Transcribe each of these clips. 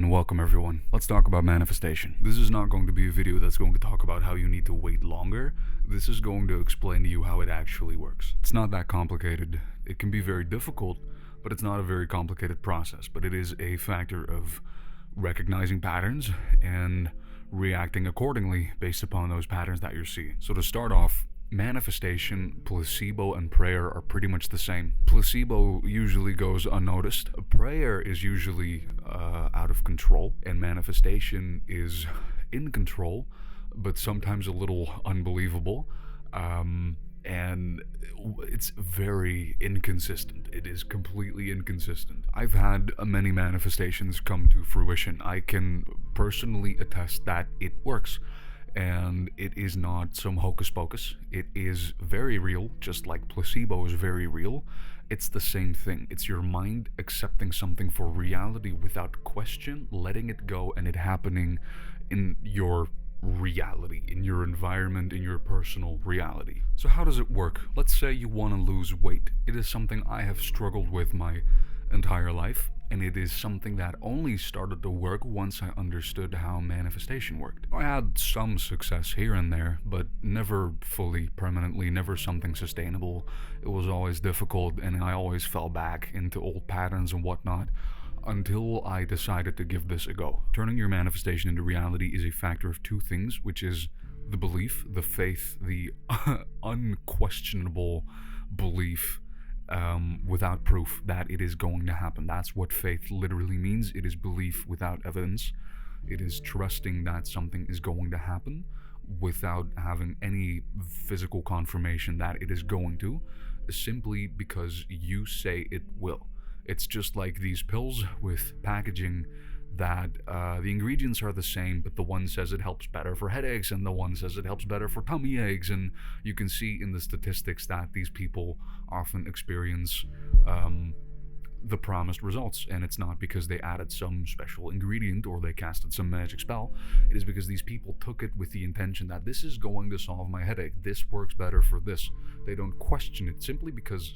and welcome everyone. Let's talk about manifestation. This is not going to be a video that's going to talk about how you need to wait longer. This is going to explain to you how it actually works. It's not that complicated. It can be very difficult, but it's not a very complicated process. But it is a factor of recognizing patterns and reacting accordingly based upon those patterns that you're seeing. So to start off, manifestation, placebo, and prayer are pretty much the same. Placebo usually goes unnoticed. Prayer is usually out of control, and manifestation is in control, but sometimes a little unbelievable. And it's very inconsistent. It is completely inconsistent. I've had many manifestations come to fruition. I can personally attest that it works. And it is not some hocus pocus. It is very real, just like placebo is very real. It's the same thing. It's your mind accepting something for reality without question, letting it go, and it happening in your reality, in your environment, in your personal reality. So how does it work? Let's say you want to lose weight. It is something I have struggled with my entire life, and it is something that only started to work once I understood how manifestation worked. I had some success here and there, but never fully, permanently, never something sustainable. It was always difficult, and I always fell back into old patterns and whatnot, until I decided to give this a go. Turning your manifestation into reality is a factor of two things, which is the belief, the faith, the unquestionable belief without proof that it is going to happen. That's what faith literally means. It is belief without evidence. It is trusting that something is going to happen without having any physical confirmation that it is going to, simply because you say it will. It's just like these pills with packaging that the ingredients are the same, but the one says it helps better for headaches and the one says it helps better for tummy aches, and you can see in the statistics that these people often experience the promised results, and it's not because they added some special ingredient or they casted some magic spell. It is because these people took it with the intention that this is going to solve my headache, this works better for this. They don't question it simply because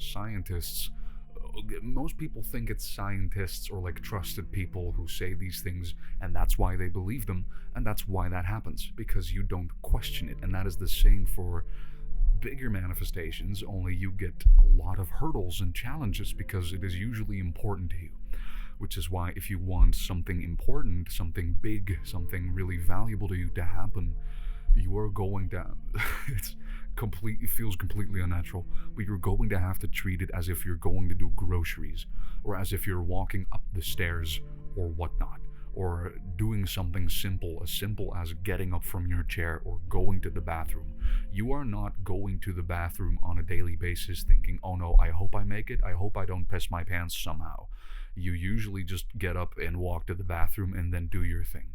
most people think it's scientists or like trusted people who say these things, and that's why they believe them, and that's why that happens, because you don't question it. And that is the same for bigger manifestations, only you get a lot of hurdles and challenges because it is usually important to you. Which is why if you want something important, something big, something really valuable to you to happen, you are going to it feels completely unnatural, but you're going to have to treat it as if you're going to do groceries, or as if you're walking up the stairs or whatnot, or doing something simple as getting up from your chair or going to the bathroom. You are not going to the bathroom on a daily basis thinking, oh no, I hope I make it, I hope I don't piss my pants somehow. You usually just get up and walk to the bathroom and then do your thing.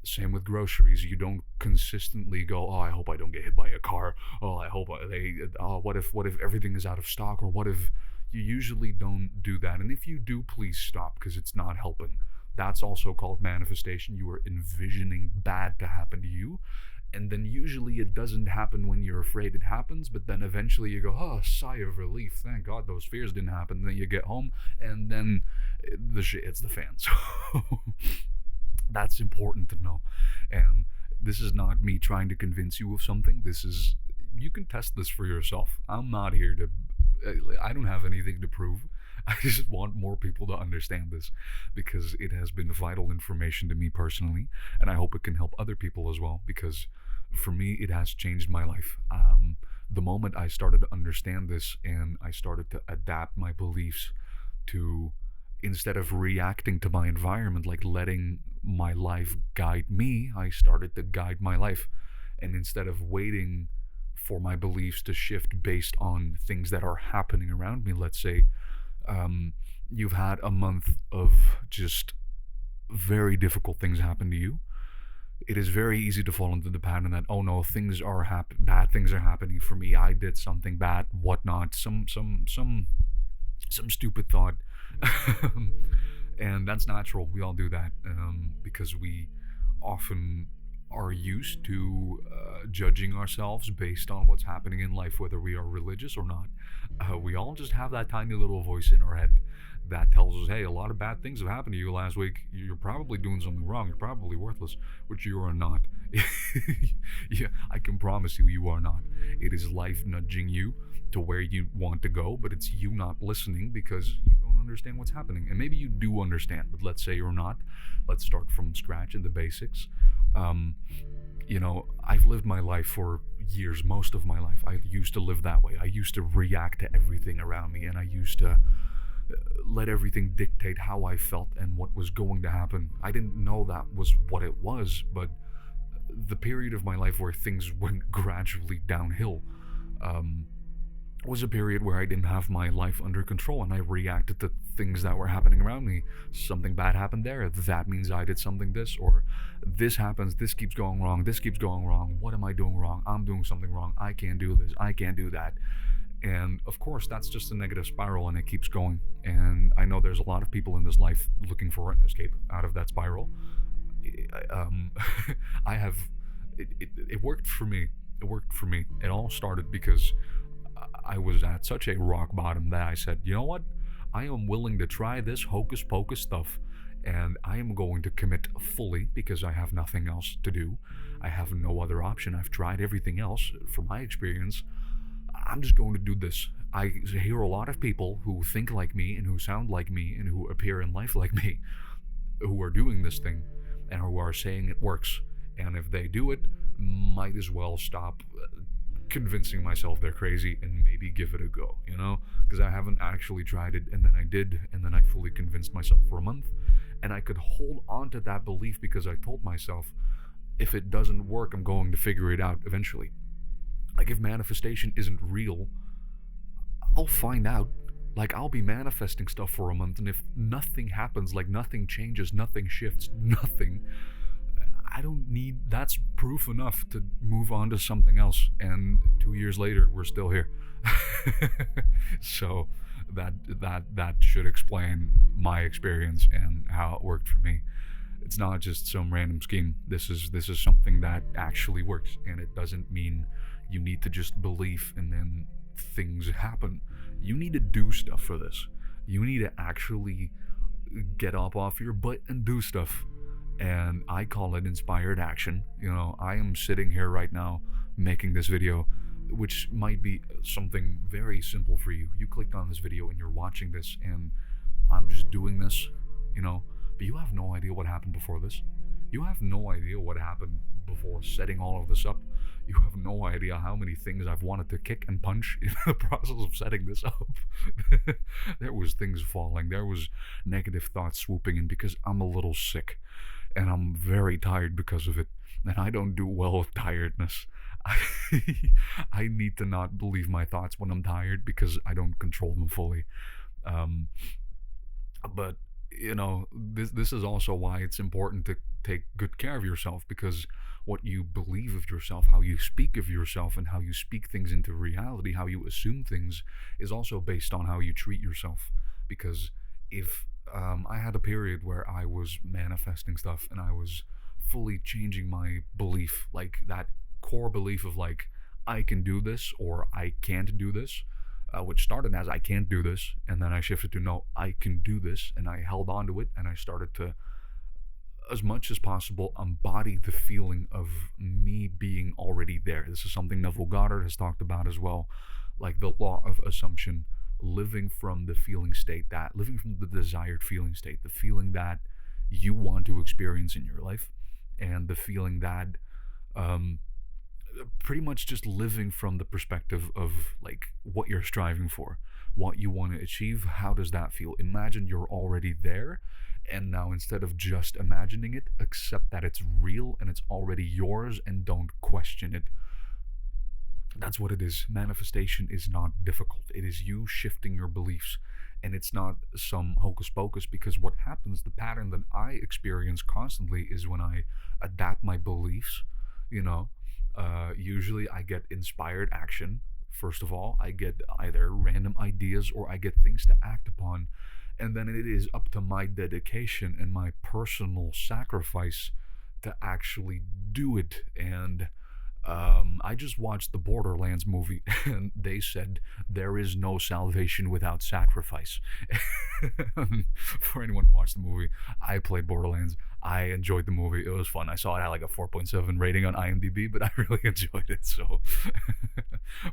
Same with groceries. You don't consistently go, oh, I hope I don't get hit by a car. Oh, I hope what if everything is out of stock, or what if... You usually don't do that. And if you do, please stop, because it's not helping. That's also called manifestation. You are envisioning bad to happen to you. And then usually it doesn't happen when you're afraid it happens, but then eventually you go, oh, sigh of relief. Thank God those fears didn't happen. And then you get home, and then the shit hits the fan. So... that's important to know. And this is not me trying to convince you of something. You can test this for yourself. I'm not here to, I don't have anything to prove. I just want more people to understand this, because it has been vital information to me personally, and I hope it can help other people as well, because for me it has changed my life. The moment I started to understand this and I started to adapt my beliefs to, instead of reacting to my environment, like letting my life guide me, I started to guide my life. And instead of waiting for my beliefs to shift based on things that are happening around me, let's say you've had a month of just very difficult things happen to you, it is very easy to fall into the pattern that, oh no, bad things are happening for me, I did something bad, whatnot, some stupid thought. And that's natural. We all do that because we often are used to judging ourselves based on what's happening in life, whether we are religious or not. We all just have that tiny little voice in our head that tells us, hey, a lot of bad things have happened to you last week. You're probably doing something wrong. You're probably worthless, which you are not. Yeah, I can promise you, you are not. It is life nudging you to where you want to go, but it's you not listening because you don't understand what's happening. And maybe you do understand, but let's say you're not. Let's start from scratch in the basics. I've lived my life for years, most of my life. I used to live that way. I used to react to everything around me, and I used to let everything dictate how I felt and what was going to happen. I didn't know that was what it was, but the period of my life where things went gradually downhill was a period where I didn't have my life under control, and I reacted to things that were happening around me. Something bad happened there. That means I did something this, or this happens, this keeps going wrong, this keeps going wrong. What am I doing wrong? I'm doing something wrong. I can't do this. I can't do that. And of course, that's just a negative spiral, and it keeps going. And I know there's a lot of people in this life looking for an escape out of that spiral. I have, it worked for me. It worked for me. It all started because I was at such a rock bottom that I said, you know what? I am willing to try this hocus pocus stuff, and I am going to commit fully because I have nothing else to do. I have no other option. I've tried everything else. From my experience, I'm just going to do this. I hear a lot of people who think like me and who sound like me and who appear in life like me who are doing this thing and who are saying it works. And if they do it, might as well stop convincing myself they're crazy and maybe give it a go, because I haven't actually tried it, and then I did, and then I fully convinced myself for a month, and I could hold on to that belief because I told myself, if it doesn't work, I'm going to figure it out eventually. Like, if manifestation isn't real, I'll find out. Like, I'll be manifesting stuff for a month, and if nothing happens, like nothing changes, nothing shifts, nothing, I don't need, that's proof enough to move on to something else. And 2 years later, we're still here. So that should explain my experience and how it worked for me. It's not just some random scheme. This is something that actually works, and it doesn't mean you need to just believe and then things happen. You need to do stuff for this. You need to actually get up off your butt and do stuff. And I call it inspired action. I am sitting here right now making this video, which might be something very simple for you. You clicked on this video and you're watching this, and I'm just doing this, but you have no idea what happened before this. You have no idea what happened before setting all of this up. You have no idea how many things I've wanted to kick and punch in the process of setting this up. There was things falling. There was negative thoughts swooping in because I'm a little sick. And I'm very tired because of it. And I don't do well with tiredness. I need to not believe my thoughts when I'm tired because I don't control them fully. But this is also why it's important to take good care of yourself, because what you believe of yourself, how you speak of yourself, and how you speak things into reality, how you assume things, is also based on how you treat yourself. Because if I had a period where I was manifesting stuff and I was fully changing my belief, like that core belief of like, I can do this or I can't do this, which started as I can't do this, and then I shifted to no, I can do this, and I held on to it, and I started to, as much as possible, embody the feeling of me being already there. This is something Neville Goddard has talked about as well, like the law of assumption. Living from the feeling state, living from the desired feeling state, the feeling that you want to experience in your life, and the feeling that pretty much just living from the perspective of like what you're striving for, what you want to achieve. How does that feel? Imagine you're already there, and now instead of just imagining it, accept that it's real and it's already yours, and don't question it. That's what it is. Manifestation is not difficult. It is you shifting your beliefs, and it's not some hocus pocus, because what happens, the pattern that I experience constantly is when I adapt my beliefs, usually I get inspired action. First of all, I get either random ideas or I get things to act upon, and then it is up to my dedication and my personal sacrifice to actually do it. And I just watched the Borderlands movie, and they said there is no salvation without sacrifice. For anyone who watched the movie, I played Borderlands. I enjoyed the movie. It was fun. I saw it had like a 4.7 rating on IMDb, but I really enjoyed it. So,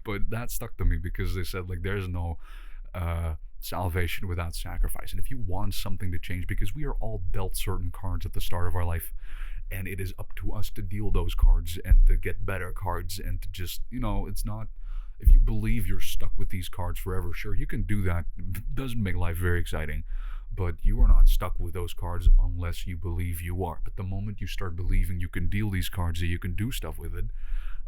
but that stuck to me because they said like there's no salvation without sacrifice. And if you want something to change, because we are all dealt certain cards at the start of our life, and it is up to us to deal those cards and to get better cards and to just, it's not, if you believe you're stuck with these cards forever, sure, you can do that. It doesn't make life very exciting, but you are not stuck with those cards unless you believe you are. But the moment you start believing you can deal these cards, that you can do stuff with it,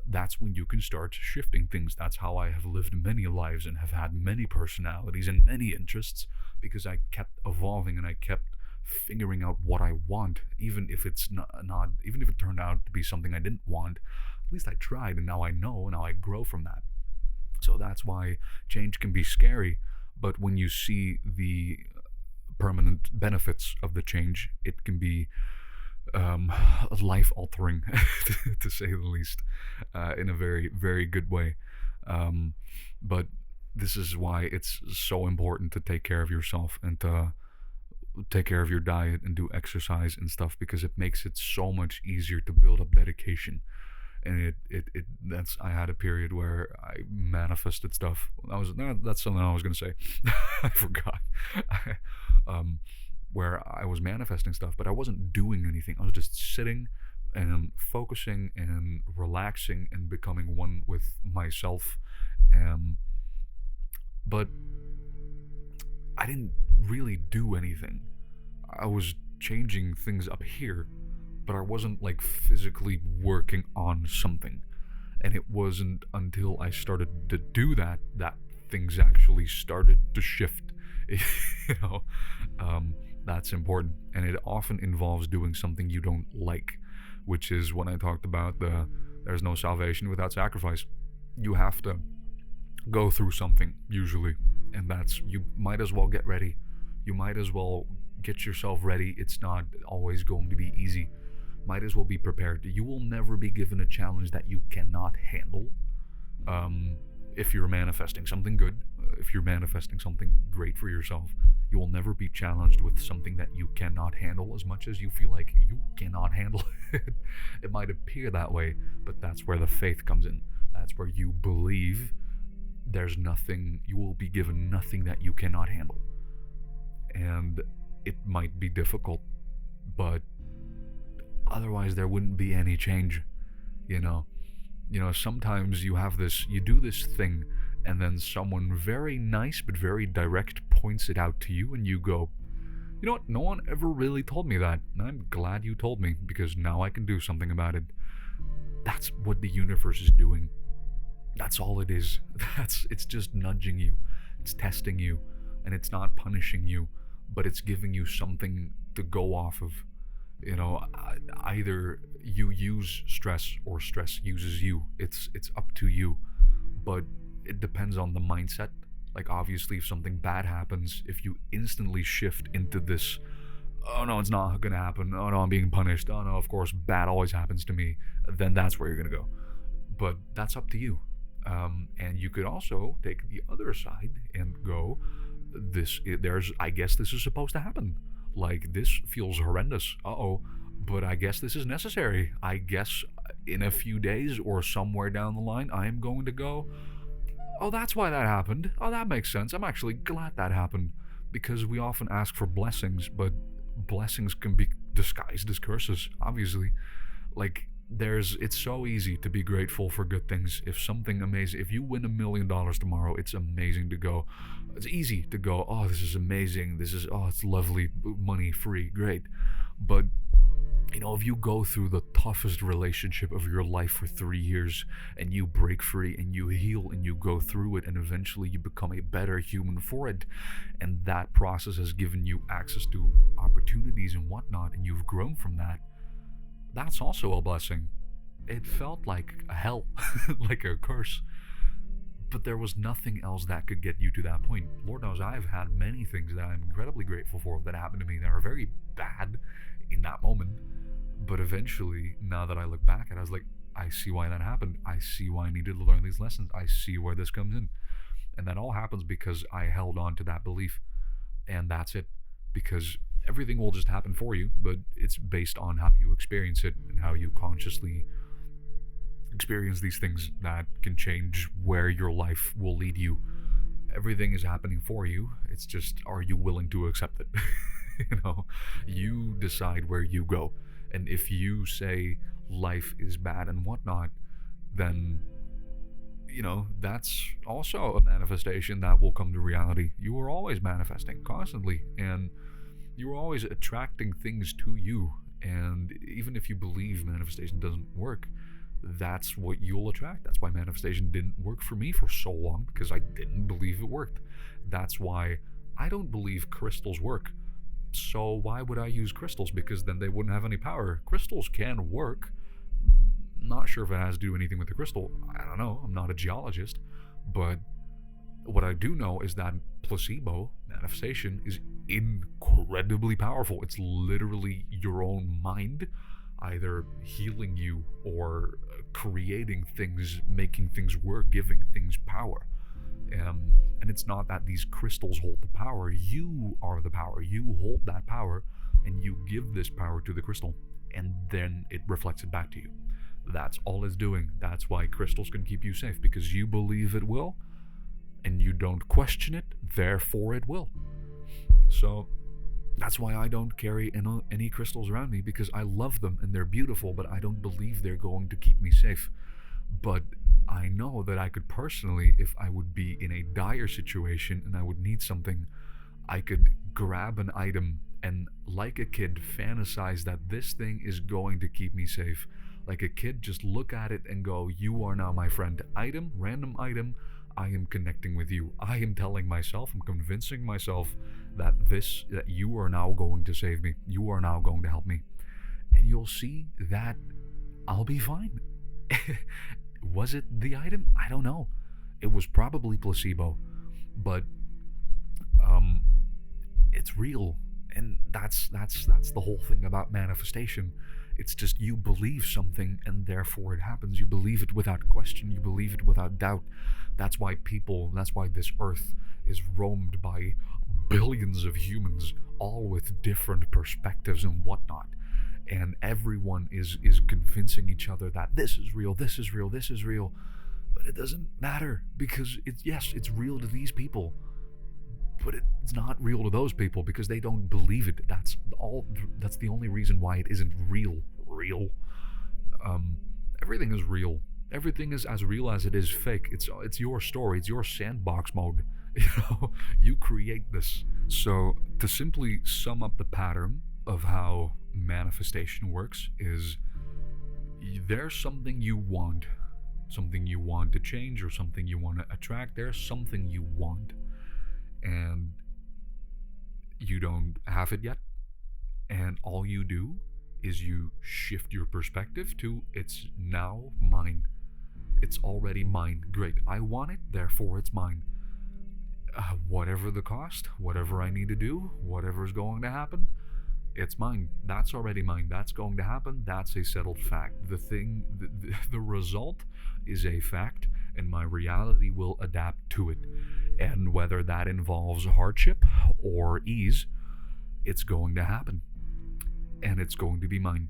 that's when you can start shifting things. That's how I have lived many lives and have had many personalities and many interests, because I kept evolving and I kept figuring out what I want, even if it's not, even if it turned out to be something I didn't want. At least I tried, and now I know, and now I grow from that. So that's why change can be scary, but when you see the permanent benefits of the change, it can be life altering, to say the least, in a very, very good way. But this is why it's so important to take care of yourself and to take care of your diet and do exercise and stuff, because it makes it so much easier to build up dedication. And that's, I had a period where I manifested stuff. That's something I was gonna say. I forgot. Where I was manifesting stuff, but I wasn't doing anything. I was just sitting and focusing and relaxing and becoming one with myself. But I didn't really do anything. I was changing things up here, but I wasn't like physically working on something. And it wasn't until I started to do that things actually started to shift. you know, that's important. And it often involves doing something you don't like, which is when I talked about there's no salvation without sacrifice. You have to go through something usually, and that's, you might as well get ready. You might as well get yourself ready. It's not always going to be easy. Might as well be prepared. You will never be given a challenge that you cannot handle. If you're manifesting something good, if you're manifesting something great for yourself, you will never be challenged with something that you cannot handle, as much as you feel like you cannot handle it. It might appear that way, but that's where the faith comes in. That's where you believe there's nothing, you will be given nothing that you cannot handle. And it might be difficult, but otherwise there wouldn't be any change, you know. Sometimes you have this, you do this thing, and then someone very nice but very direct points it out to you, and you go, you know what, no one ever really told me that, and I'm glad you told me, because now I can do something about it. That's what the universe is doing. That's all it is. It's just nudging you. It's testing you, and it's not punishing you, but it's giving you something to go off of. Either you use stress or stress uses you. It's up to you, but it depends on the mindset. Like, obviously, if something bad happens, if you instantly shift into this, oh no, it's not gonna happen, oh no, I'm being punished, oh no, of course bad always happens to me, then that's where you're gonna go. But that's up to you. And you could also take the other side and go, I guess this is supposed to happen. Like, this feels horrendous. But I guess this is necessary. I guess in a few days or somewhere down the line, I am going to go, oh, that's why that happened. Oh, that makes sense. I'm actually glad that happened. Because we often ask for blessings, but blessings can be disguised as curses, obviously. Like, it's so easy to be grateful for good things. If something amazing, if you win $1 million tomorrow, it's amazing to go, it's easy to go, oh, this is amazing, it's lovely, money, free, great. But if you go through the toughest relationship of your life for 3 years, and you break free and you heal and you go through it, and eventually you become a better human for it, and that process has given you access to opportunities and whatnot, and you've grown from that, that's also a blessing. It felt like a hell, like a curse, but there was nothing else that could get you to that point. Lord knows I've had many things that I'm incredibly grateful for that happened to me that are very bad in that moment, but eventually, now that I look back at it, I was like, I see why that happened. I see why I needed to learn these lessons. I see where this comes in. And that all happens because I held on to that belief. And that's it. Because everything will just happen for you, but it's based on how you experience it and how you consciously experience these things that can change where your life will lead you. Everything is happening for you. It's just, are you willing to accept it? You decide where you go. And if you say life is bad and whatnot, then that's also a manifestation that will come to reality. You are always manifesting constantly, and you're always attracting things to you. And even if you believe manifestation doesn't work, that's what you'll attract. That's why manifestation didn't work for me for so long, because I didn't believe it worked. That's why I don't believe crystals work. So why would I use crystals? Because then they wouldn't have any power. Crystals can work. Not sure if it has to do anything with the crystal. I don't know. I'm not a geologist. But what I do know is that placebo manifestation is incredibly powerful. It's literally your own mind either healing you or creating things, making things work, giving things power. And it's not that these crystals hold the power. You are the power. You hold that power, and you give this power to the crystal, and then it reflects it back to you. That's all it's doing. That's why crystals can keep you safe, because you believe it will, and you don't question it, therefore it will. So that's why I don't carry any crystals around me, because I love them and they're beautiful, but I don't believe they're going to keep me safe. But I know that I could personally, if I would be in a dire situation and I would need something, I could grab an item and, like a kid, fantasize that this thing is going to keep me safe. Like a kid, just look at it and go, you are now my friend. Item, random item, I am connecting with you. I am telling myself, I'm convincing myself that you are now going to save me. You are now going to help me. And you'll see that I'll be fine. Was it the item? I don't know. It was probably placebo, but it's real, and that's the whole thing about manifestation. It's just you believe something, and therefore it happens. You believe it without question. You believe it without doubt. That's why this earth is roamed by billions of humans, all with different perspectives and whatnot. And everyone is convincing each other that this is real, this is real, this is real. But it doesn't matter, because it's real to these people, but it's not real to those people because they don't believe it. That's the only reason why it isn't real. Everything is real. Everything is as real as it is fake. It's your story. It's your sandbox mode. You create this. So to simply sum up the pattern of how manifestation works is, there's something you want to change, or something you want to attract. There's something you want, and you don't have it yet, and all you do is you shift your perspective to, it's now mine. It's already mine. Great, I want it, therefore it's mine. Whatever the cost, whatever I need to do, whatever's going to happen, it's mine. That's already mine. That's going to happen. That's a settled fact. The result is a fact, and my reality will adapt to it. And whether that involves hardship or ease, it's going to happen. And it's going to be mine.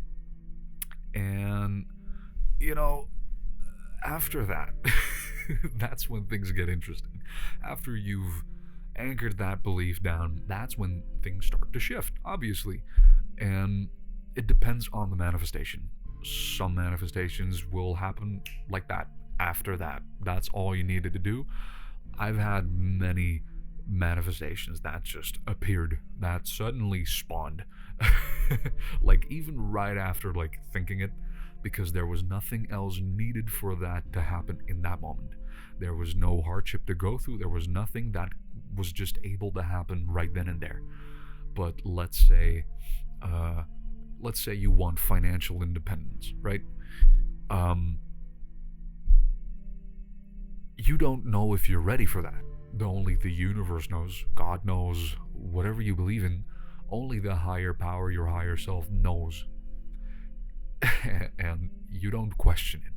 And, after that, that's when things get interesting. After you've anchored that belief down, that's when things start to shift, obviously. And it depends on the manifestation. Some manifestations will happen like that. After that, that's all you needed to do. I've had many manifestations that just appeared, that suddenly spawned. Like, even right after thinking it, because there was nothing else needed for that to happen in that moment. There was no hardship to go through. There was nothing that was just able to happen right then and there. But let's say you want financial independence, right? You don't know if you're ready for that. Only the universe knows, God knows, whatever you believe in, only the higher power, your higher self, knows. and you don't question it.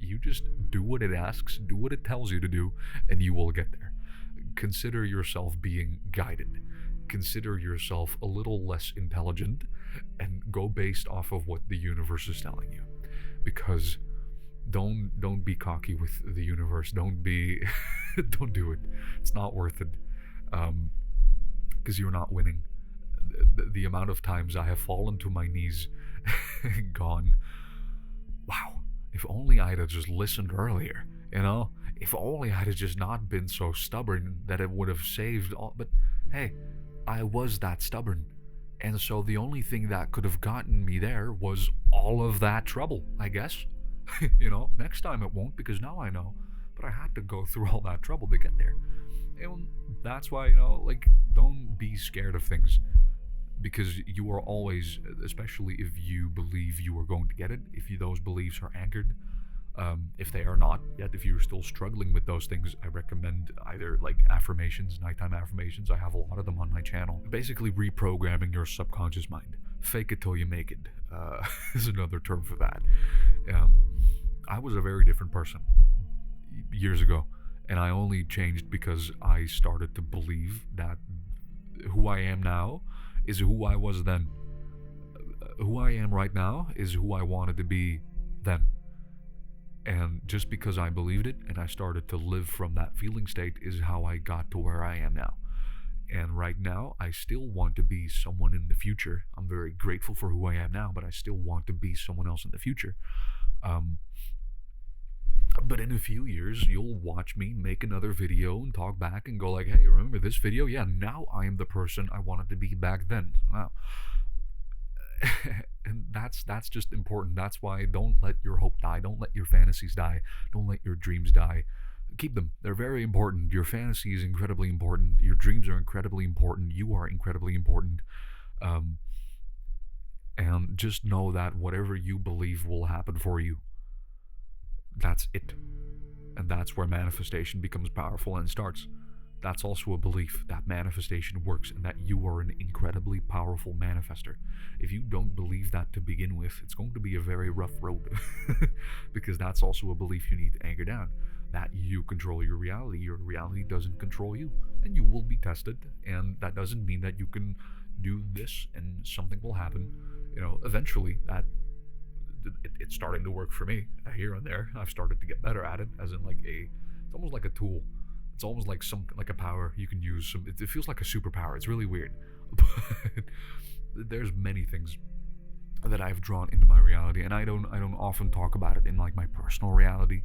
You just do what it asks, do what it tells you to do, and you will get there. Consider yourself being guided. Consider yourself a little less intelligent and go based off of what the universe is telling you. Because don't be cocky with the universe. Don't be don't do it. It's not worth it. Because you're not winning. The amount of times I have fallen to my knees and gone, wow, if only I'd have just listened earlier, if only I'd have just not been so stubborn, that it would have saved all. But hey, I was that stubborn, and so the only thing that could have gotten me there was all of that trouble, I guess. Next time it won't, because now I know, but I had to go through all that trouble to get there. And that's why, don't be scared of things, because you are always, especially if you believe you are going to get it, if those beliefs are anchored. If they are not yet, if you're still struggling with those things, I recommend either affirmations, nighttime affirmations. I have a lot of them on my channel. Basically reprogramming your subconscious mind. Fake it till you make it is another term for that. I was a very different person years ago, and I only changed because I started to believe that who I am now is who I was then. Who I am right now is who I wanted to be then. And just because I believed it and I started to live from that feeling state is how I got to where I am now. And right now, I still want to be someone in the future. I'm very grateful for who I am now, but I still want to be someone else in the future. But in a few years, you'll watch me make another video and talk back and go like, hey, remember this video? Yeah, now I am the person I wanted to be back then. Wow. And that's just important. That's why don't let your hope die. Don't let your fantasies die. Don't let your dreams die. Keep them. They're very important. Your fantasy is incredibly important. Your dreams are incredibly important. You are incredibly important. And just know that whatever you believe will happen for you, that's it. And that's where manifestation becomes powerful and starts. That's also a belief that manifestation works and that you are an incredibly powerful manifester. If you don't believe that to begin with, it's going to be a very rough road. Because that's also a belief you need to anchor down. That you control your reality. Your reality doesn't control you. And you will be tested. And that doesn't mean that you can do this and something will happen. Eventually it's starting to work for me here and there. I've started to get better at it, as in it's almost like a tool. It's almost like a power you can use. It feels like a superpower. It's really weird. But there's many things that I've drawn into my reality, and I don't often talk about it in my personal reality,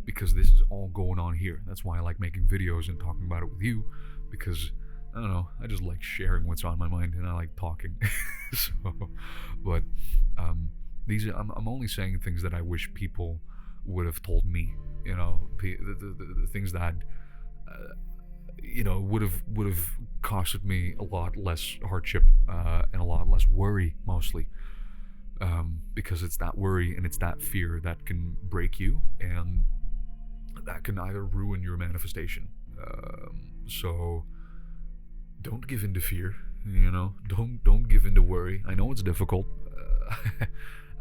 because this is all going on here. That's why I like making videos and talking about it with you, because I don't know, I just like sharing what's on my mind, and I like talking. But I'm only saying things that I wish people would have told me. The things that would have costed me a lot less hardship and a lot less worry, mostly, because it's that worry and it's that fear that can break you, and that can either ruin your manifestation. So don't give in to fear. Don't give in to worry. I know it's difficult.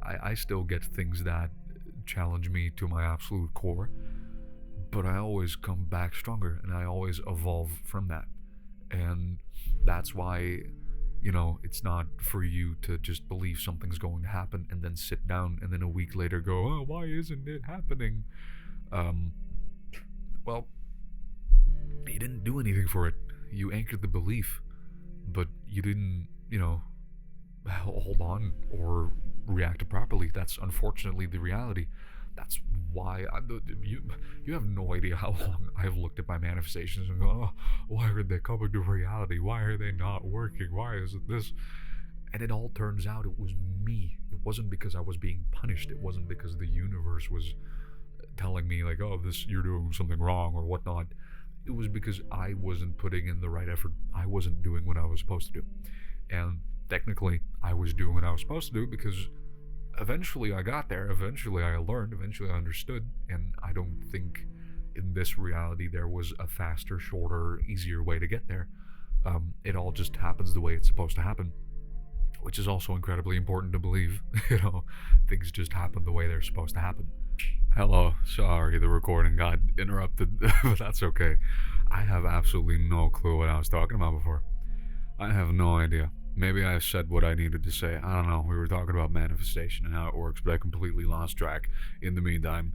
I still get things that challenge me to my absolute core, but I always come back stronger, and I always evolve from that. And that's why, it's not for you to just believe something's going to happen and then sit down and then a week later go, oh, why isn't it happening? Well, you didn't do anything for it. You anchored the belief, but you didn't, hold on or react properly. That's unfortunately the reality. That's why you have no idea how long I've looked at my manifestations and go, oh, why are they coming to reality? Why are they not working? Why is it this? And it all turns out it was me. It wasn't because I was being punished. It wasn't because the universe was telling me oh, you're doing something wrong or whatnot. It was because I wasn't putting in the right effort. I wasn't doing what I was supposed to do. And technically, I was doing what I was supposed to do because eventually I got there. Eventually I learned. Eventually I understood. And I don't think in this reality there was a faster, shorter, easier way to get there. It all just happens the way it's supposed to happen. which is also incredibly important to believe. Things just happen the way they're supposed to happen. Hello, sorry, the recording got interrupted, but that's okay. I have absolutely no clue what I was talking about before. I have no idea. Maybe I said what I needed to say. I don't know. We were talking about manifestation and how it works, but I completely lost track in the meantime.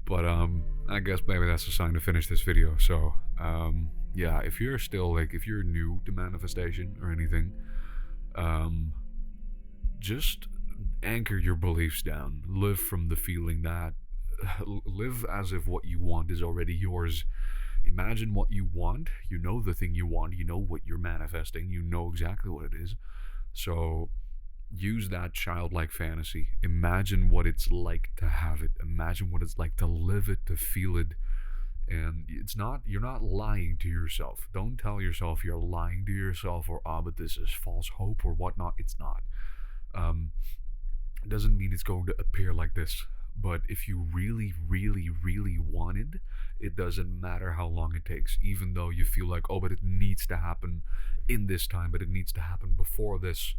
But I guess maybe that's a sign to finish this video. So yeah, if you're still if you're new to manifestation or anything, just anchor your beliefs down. Live from the feeling that live as if what you want is already yours. Imagine what you want. You know the thing you want. You know what you're manifesting. You know exactly what it is. So use that childlike fantasy. Imagine what it's like to have it. Imagine what it's like to live it, to feel it. And you're not lying to yourself. Don't tell yourself you're lying to yourself or, but this is false hope or whatnot. It's not. It doesn't mean it's going to appear like this. But if you really, really, really wanted, it doesn't matter how long it takes. Even though you feel like, but it needs to happen in this time, but it needs to happen before this.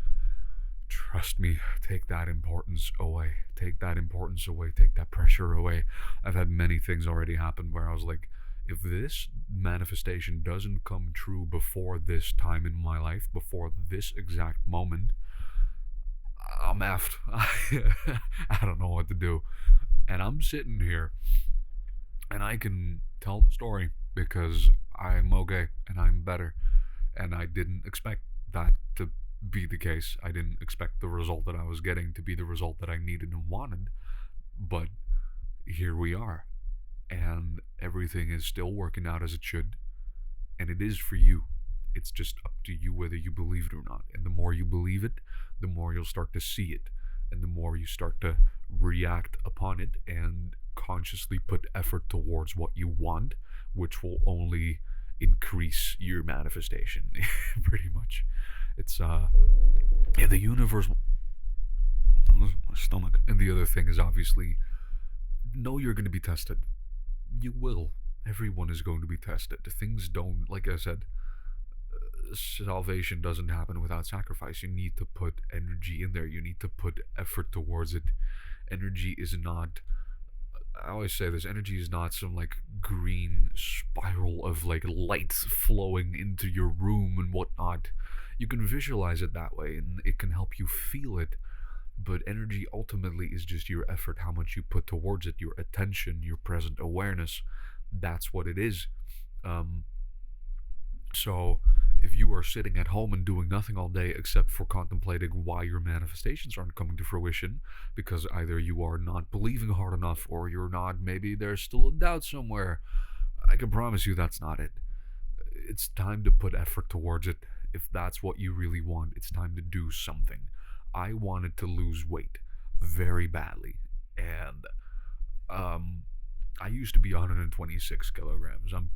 Trust me, take that importance away. Take that importance away. Take that pressure away. I've had many things already happen where I was like, if this manifestation doesn't come true before this time in my life, before this exact moment, I'm effed. I don't know what to do. And I'm sitting here and I can tell the story because I'm okay and I'm better. And I didn't expect that to be the case. I didn't expect the result that I was getting to be the result that I needed and wanted. But here we are. And everything is still working out as it should. And it is for you. It's just up to you whether you believe it or not. And the more you believe it, the more you'll start to see it. And the more you start to react upon it and consciously put effort towards what you want, which will only increase your manifestation. Pretty much. It's the universe, my stomach. And the other thing is obviously, know you're going to be tested. You will. Everyone is going to be tested. Things don't, like I said, salvation doesn't happen without sacrifice. You need to put energy in there. You need to put effort towards it. Energy is not, I always say this, energy is not some green spiral of light flowing into your room and whatnot. You can visualize it that way and it can help you feel it, but energy ultimately is just your effort, how much you put towards it, your attention, your present awareness. That's what it is. So if you are sitting at home and doing nothing all day except for contemplating why your manifestations aren't coming to fruition, because either you are not believing hard enough or you're not, maybe there's still a doubt somewhere, I can promise you that's not it. It's time to put effort towards it. If that's what you really want, it's time to do something. I wanted to lose weight very badly, and I used to be 126 kilograms. I'm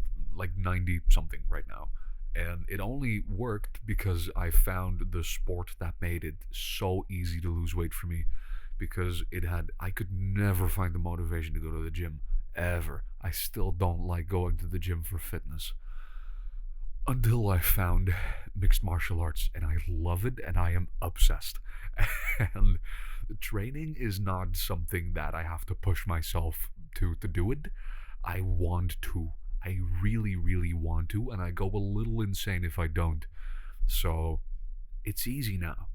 90 something right now. And it only worked because I found the sport that made it so easy to lose weight for me, because I could never find the motivation to go to the gym, ever. I still don't like going to the gym for fitness. Until I found mixed martial arts, and I love it, and I am obsessed. And training is not something that I have to push myself to do it. I want to. I really, really want to, and I go a little insane if I don't. So it's easy now.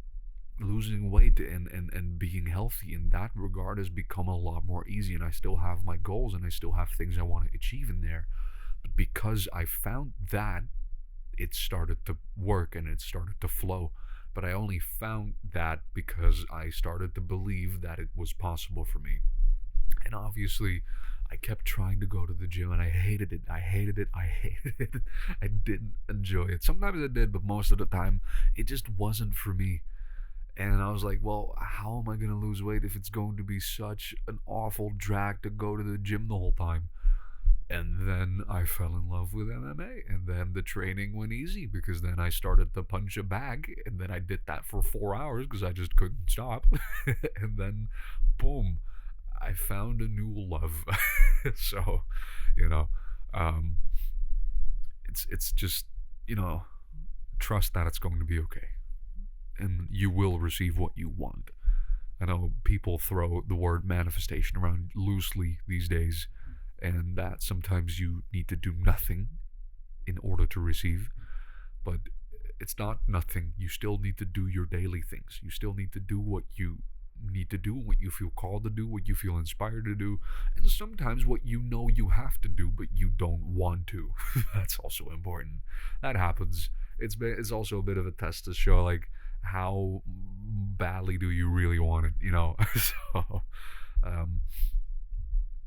Losing weight and being healthy in that regard has become a lot more easy, and I still have my goals and I still have things I want to achieve in there. But because I found that, it started to work and it started to flow. But I only found that because I started to believe that it was possible for me. And obviously, I kept trying to go to the gym and I hated it. I hated it. I didn't enjoy it. Sometimes I did, but most of the time, it just wasn't for me. And I was like, well, how am I going to lose weight if it's going to be such an awful drag to go to the gym the whole time? And then I fell in love with MMA, and then the training went easy because then I started to punch a bag, and then I did that for 4 hours because I just couldn't stop. And then, boom, I found a new love. So, it's just, trust that it's going to be okay. and you will receive what you want. I know people throw the word manifestation around loosely these days, and that sometimes you need to do nothing in order to receive, but it's not nothing. You still need to do your daily things. You still need to do what you need to do, what you feel called to do, what you feel inspired to do, and sometimes what you know you have to do but you don't want to. That's also important. That happens. It's also a bit of a test to show like how badly do you really want it, you know. So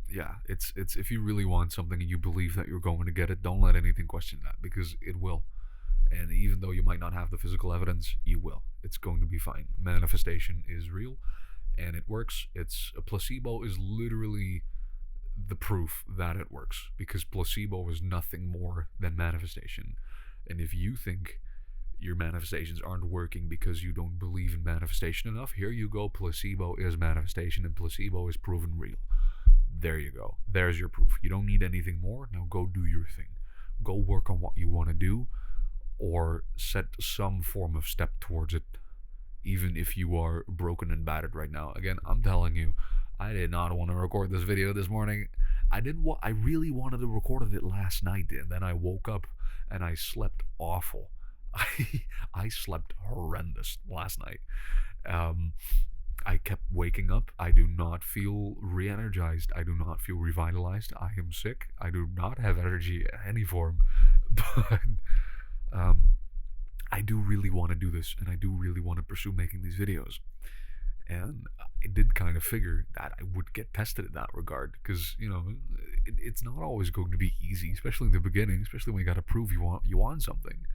yeah, it's if you really want something and you believe that you're going to get it, don't let anything question that, because it will. And even though you might not have the physical evidence, you will. It's going to be fine. Manifestation is real and it works. It's a placebo is literally the proof that it works, because placebo is nothing more than manifestation. And if you think your manifestations aren't working because you don't believe in manifestation enough, here you go. Placebo is manifestation and placebo is proven real. There you go. There's your proof. You don't need anything more. Now go do your thing. Go work on what you want to do, or set some form of step towards it, even if you are broken and battered right now. Again, I'm telling you, I did not want to record this video this morning. I really wanted to record it last night, and then I woke up and I slept awful. I slept horrendous last night. I kept waking up. I do not feel re-energized. I do not feel revitalized. I am sick. I do not have energy in any form. But I do really want to do this, and I do really want to pursue making these videos. And I did kind of figure that I would get tested in that regard, because, you know, it's not always going to be easy, especially in the beginning, especially when you got to prove you want something.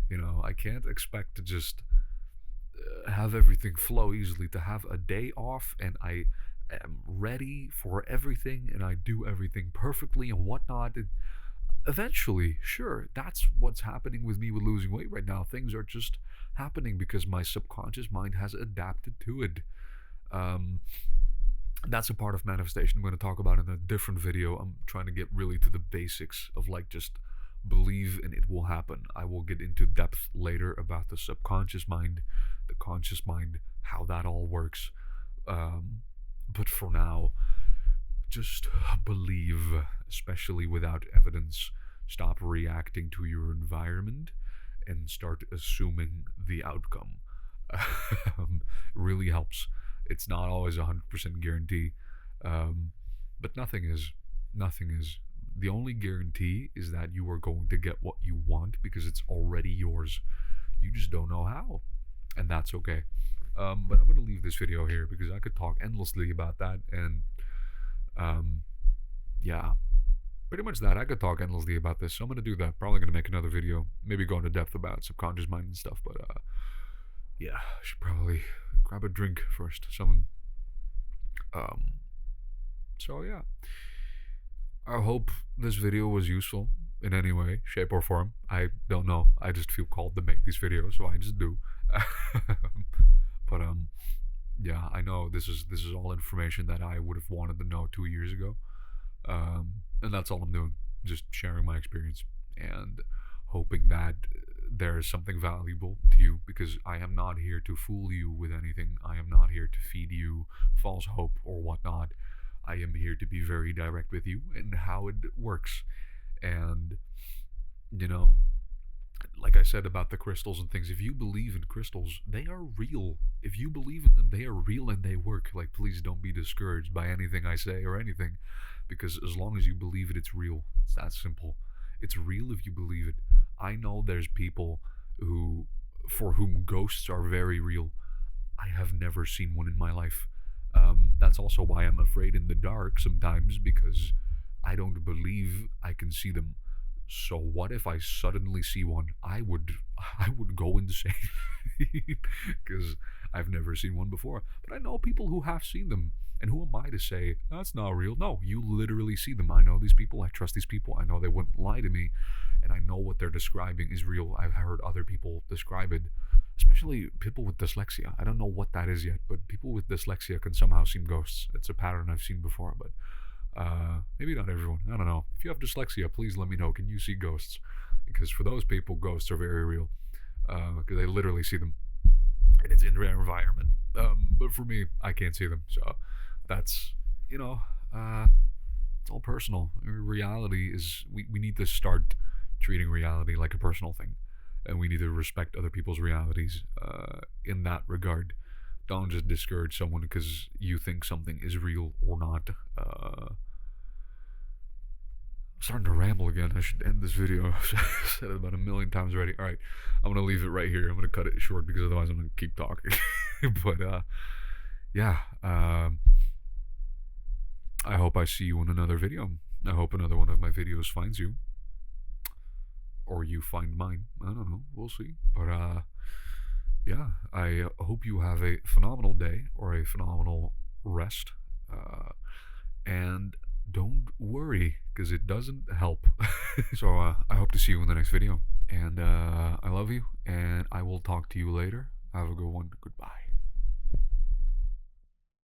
You know, I can't expect to just have everything flow easily, to have a day off and I am ready for everything and I do everything perfectly and whatnot. Eventually, sure, that's what's happening with me with losing weight right now. Things are just happening because my subconscious mind has adapted to it. That's a part of manifestation I'm going to talk about in a different video. I'm trying to get really to the basics of like just believe and it will happen. I will get into depth later about the subconscious mind, the conscious mind, how that all works. But for now, just believe, especially without evidence. Stop reacting to your environment and start assuming the outcome. Really helps. It's not always 100% guarantee, but nothing is. Nothing is. The only guarantee is that you are going to get what you want because it's already yours. You just don't know how, and that's okay. But I'm going to leave this video here because I could talk endlessly about that, and yeah, pretty much that. I could talk endlessly about this, so I'm going to do that. Probably going to make another video, maybe go into depth about subconscious mind and stuff, but yeah, I should probably grab a drink first. So yeah, I hope this video was useful in any way, shape, or form. I don't know. I just feel called to make these videos, so I just do. But yeah, I know this is all information that I would have wanted to know 2 years ago, and that's all I'm doing. Just sharing my experience and hoping that there's something valuable to you, because I am not here to fool you with anything. I am not here to feed you false hope or whatnot. I am here to be very direct with you and how it works. And, you know, like I said about the crystals and things, if you believe in crystals, they are real. If you believe in them, they are real and they work. Like, please don't be discouraged by anything I say or anything, because as long as you believe it, it's real. It's that simple. It's real if you believe it. I know there's people for whom ghosts are very real. I have never seen one in my life. That's also why I'm afraid in the dark sometimes, because I don't believe I can see them. So what if I suddenly see one? I would go insane because I've never seen one before. But I know people who have seen them, and who am I to say that's not real? No, you literally see them. I know these people. I trust these people. I know they wouldn't lie to me, and I know what they're describing is real. I've heard other people describe it, especially people with dyslexia. I don't know what that is yet, but people with dyslexia can somehow see ghosts. It's a pattern I've seen before, but maybe not everyone. I don't know. If you have dyslexia, please let me know. Can you see ghosts? Because for those people, ghosts are very real, because they literally see them. and it's in their environment. But for me, I can't see them. So that's, you know, it's all personal. Reality is, we need to start treating reality like a personal thing. And we need to respect other people's realities in that regard. Don't just discourage someone because you think something is real or not. I'm starting to ramble again. I should end this video. I've said it about a million times already. Alright, I'm going to leave it right here. I'm going to cut it short because otherwise I'm going to keep talking. But, yeah. I hope I see you in another video. I hope another one of my videos finds you. Or you find mine. I don't know. We'll see. But, yeah, I hope you have a phenomenal day or a phenomenal rest. And don't worry, because it doesn't help. So I hope to see you in the next video. And I love you, and I will talk to you later. Have a good one. Goodbye.